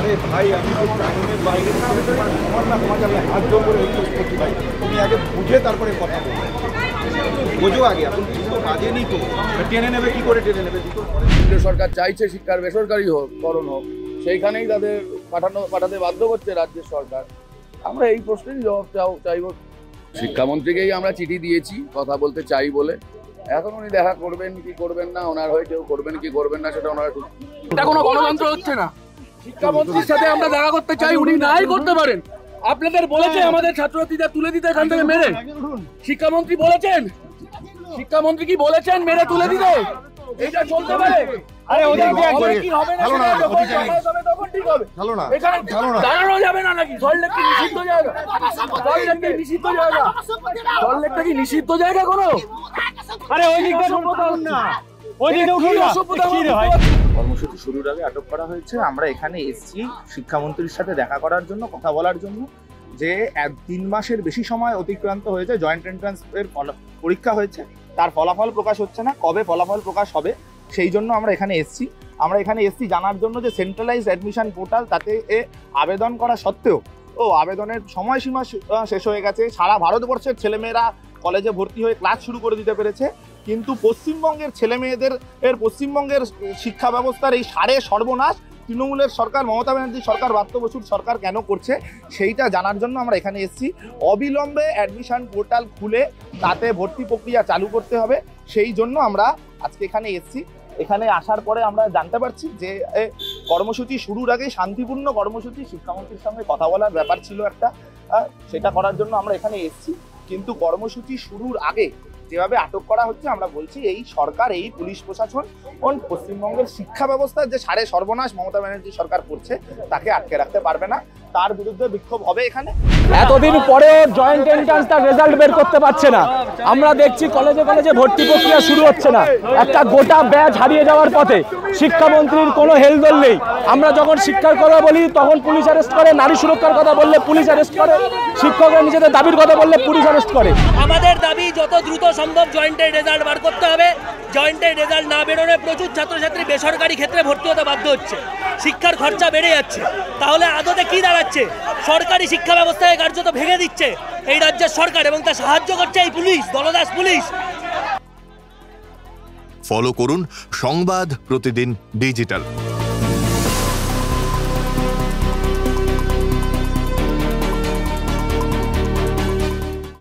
अरे भाई अभी तो कानूনের বাইরে হাত জোর করে করছি ভাই তুমি আগে বুঝে তারপরে কথা বলো বোঝো আগে এখন কিছু কাজে নেই তো টেনে নেবে কি করে টেনে নেবে কেন্দ্রীয় সরকার চাইছে শিক্ষার বেসরকারিকরণ হোক সেইখানেই তাদের পাঠাতে বাধ্য করছে রাজ্যের সরকার। আমরা এই প্রশ্নেরই জবাব চাইব। শিক্ষামন্ত্রীকেই আমরা চিঠি দিয়েছি কথা বলতে চাই বলে, এখন উনি দেখা করবেন কি করবেন না, ওনার হয়ে কেউ করবেন কি করবেন না সেটা ওনারা ঠিক। এটা কোনো গণতন্ত্র হচ্ছে না। শিক্ষামন্ত্রীর সাথে আমরা দেখা করতে চাই, উনি নাই করতে পারেন। আপনাদের বলেছে আমাদের ছাত্রছাত্রীদের তুলে দিতে এখান থেকে মেরে, শিক্ষামন্ত্রী বলেছেন, শিক্ষামন্ত্রী কি বলেছেন মেরে তুলে দিতে? এইটা চলতে পারে? আরে ওদের কি হবে না তখন ঠিক হবে। এখানে দাঁড়ানো যাবে না নাকি? সল্টলেক কি নিষিদ্ধ জায়গা? সল্টলেক কি নিষিদ্ধ জায়গা? সল্টলেকটা কি নিষিদ্ধ জায়গা কোনো? আরে ওই দিকটা না, ওই দিকটা উঠুন না। কর্মসূচি শুরুর আগে আটক করা হয়েছে। আমরা এখানে এসেছি শিক্ষামন্ত্রীর সাথে দেখা করার জন্য, কথা বলার জন্য, যে 3 মাসের বেশি সময় অতিক্রান্ত হয়েছে। জয়েন্ট এন্ট্রান্স এর পরীক্ষা হয়েছে, তার ফলাফল প্রকাশ হচ্ছে না, কবে ফলাফল প্রকাশ হবে সেই জন্য আমরা এখানে এসেছি। আমরা এখানে এসেছি জানার জন্য যে সেন্ট্রালাইজড অ্যাডমিশন পোর্টাল, তাতে আবেদন করা সত্ত্বেও আবেদনের সময়সীমা শেষ হয়ে গেছে। সারা ভারতবর্ষের ছেলেমেয়েরা কলেজে ভর্তি হয়ে ক্লাস শুরু করে দিতে পেরেছে, কিন্তু পশ্চিমবঙ্গের ছেলেমেয়েদের পশ্চিমবঙ্গের শিক্ষা ব্যবস্থার এই সারে সর্বনাশ তৃণমূলের সরকার, মমতা ব্যানার্জি সরকার, ব্রাত্য বসুর সরকার কেন করছে সেইটা জানার জন্য আমরা এখানে এসেছি। অবিলম্বে অ্যাডমিশন পোর্টাল খুলে তাতে ভর্তি প্রক্রিয়া চালু করতে হবে, সেই জন্য আমরা আজকে এখানে এসেছি। এখানে আসার পরে আমরা জানতে পারছি যে কর্মসূচি শুরুর আগে শান্তিপূর্ণ কর্মসূচি, শিক্ষামন্ত্রীর সঙ্গে কথা বলার ব্যাপার ছিল একটা, সেটা করার জন্য আমরা এখানে এসেছি। কিন্তু কর্মসূচি শুরুর আগে যেভাবে আটক করা হচ্ছে, আমরা বলছি এই সরকার, এই পুলিশ প্রশাসন পশ্চিমবঙ্গের শিক্ষা ব্যবস্থার যে সারে সর্বনাশ মমতা ব্যানার্জি সরকার করছে তাকে আটকে রাখতে পারবে না, তার বিরুদ্ধে বিক্ষোভ হবে এখানে। এতদিন পরে জয়েন্ট এন্ট্রান্স তার রেজাল্ট বের করতে পারছে না। আমরা দেখছি কলেজে কলেজে ভর্তি প্রক্রিয়া শুরু হচ্ছে না। একটা গোটা ব্যাচ হারিয়ে যাওয়ার পথে, শিক্ষামন্ত্রীর কোনো হেলদোল নেই। আমরা যখন শিক্ষার কথা বলি তখন পুলিশ অ্যারেস্ট করে, নারী সুরক্ষার কথা বললে পুলিশ অ্যারেস্ট করে, শিক্ষকরা নিজেদের দাবির কথা বললে পুলিশ অ্যারেস্ট করে। আমাদের দাবি যত দ্রুত সম্ভব জয়েন্টের রেজাল্ট বার করতে হবে। জয়েন্টের রেজাল্ট না বেরোলে প্রচুর ছাত্রছাত্রী বেসরকারি ক্ষেত্রে ভর্তি হতে বাধ্য হচ্ছে, শিক্ষার খরচা বেড়ে যাচ্ছে। তাহলে আদতে কি দাঁড়াচ্ছে? সরকারি শিক্ষা ব্যবস্থাকে কার্যত ভেঙে দিচ্ছে এই রাজ্যের সরকার, এবং তা সাহায্য করছে এই পুলিশ, দলদাস পুলিশ। ফলো করুন সংবাদ প্রতিদিন ডিজিটাল।